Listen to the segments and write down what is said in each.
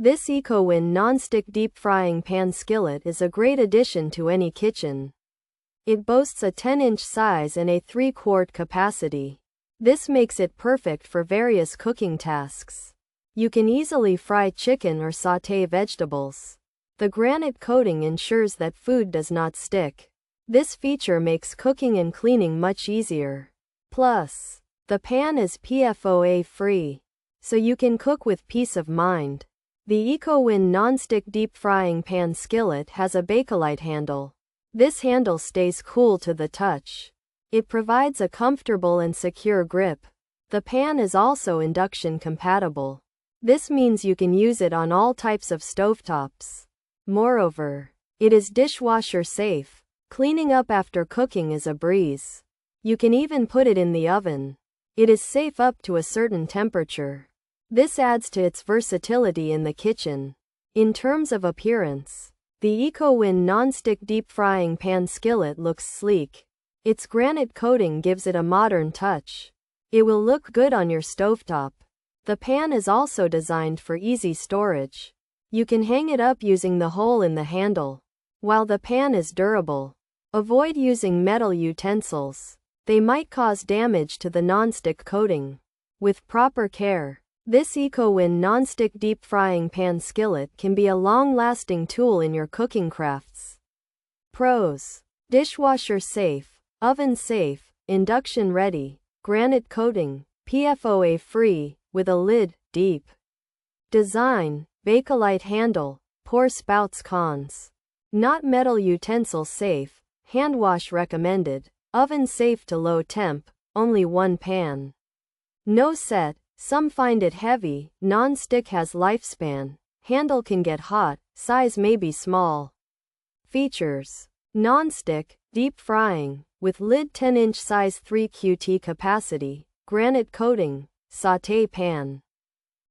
This Ecowin Nonstick deep frying pan skillet is a great addition to any kitchen. It boasts a 10-inch size and a 3-quart capacity. This makes it perfect for various cooking tasks. You can easily fry chicken or sauté vegetables. The granite coating ensures that food does not stick. This feature makes cooking and cleaning much easier. Plus, the pan is PFOA-free, so you can cook with peace of mind. The Ecowin Nonstick deep frying pan skillet has a Bakelite handle. This handle stays cool to the touch. It provides a comfortable and secure grip. The pan is also induction compatible. This means you can use it on all types of stovetops. Moreover, it is dishwasher safe. Cleaning up after cooking is a breeze. You can even put it in the oven. It is safe up to a certain temperature. This adds to its versatility in the kitchen. In terms of appearance, the Ecowin Nonstick deep frying pan skillet looks sleek. Its granite coating gives it a modern touch. It will look good on your stovetop. The pan is also designed for easy storage. You can hang it up using the hole in the handle. While the pan is durable, avoid using metal utensils. They might cause damage to the nonstick coating. With proper care, this Ecowin Nonstick deep frying pan skillet can be a long-lasting tool in your cooking crafts. Pros: dishwasher safe, oven safe, induction ready, granite coating, PFOA-free, with a lid, deep design, Bakelite handle, pour spouts. Cons: not metal utensil safe, hand wash recommended, oven safe to low temp, only one pan. No set. Some find it heavy. Non-stick has lifespan. Handle can get hot. Size may be small. Features: non-stick, deep frying, with lid 10-inch size 3 QT capacity, granite coating, sauté pan.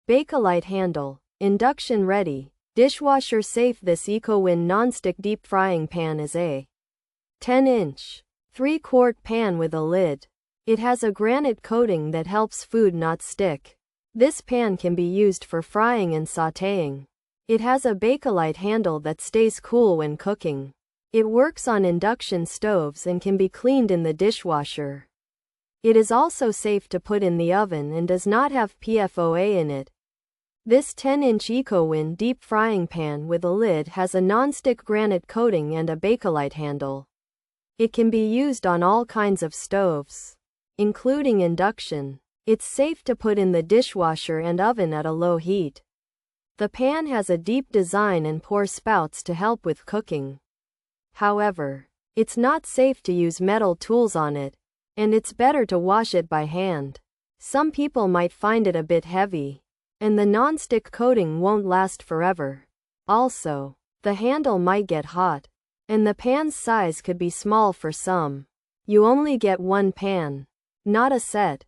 Bakelite handle, induction ready, dishwasher safe. This Ecowin Nonstick deep frying pan is a 10-inch, 3-quart pan with a lid. It has a granite coating that helps food not stick. This pan can be used for frying and sautéing. It has a Bakelite handle that stays cool when cooking. It works on induction stoves and can be cleaned in the dishwasher. It is also safe to put in the oven and does not have PFOA in it. This 10-inch Ecowin deep frying pan with a lid has a non-stick granite coating and a Bakelite handle. It can be used on all kinds of stoves, including induction. It's safe to put in the dishwasher and oven at a low heat. The pan has a deep design and pour spouts to help with cooking. However, it's not safe to use metal tools on it, and it's better to wash it by hand. Some people might find it a bit heavy, and the non-stick coating won't last forever. Also, the handle might get hot, and the pan's size could be small for some. You only get one pan, not a set.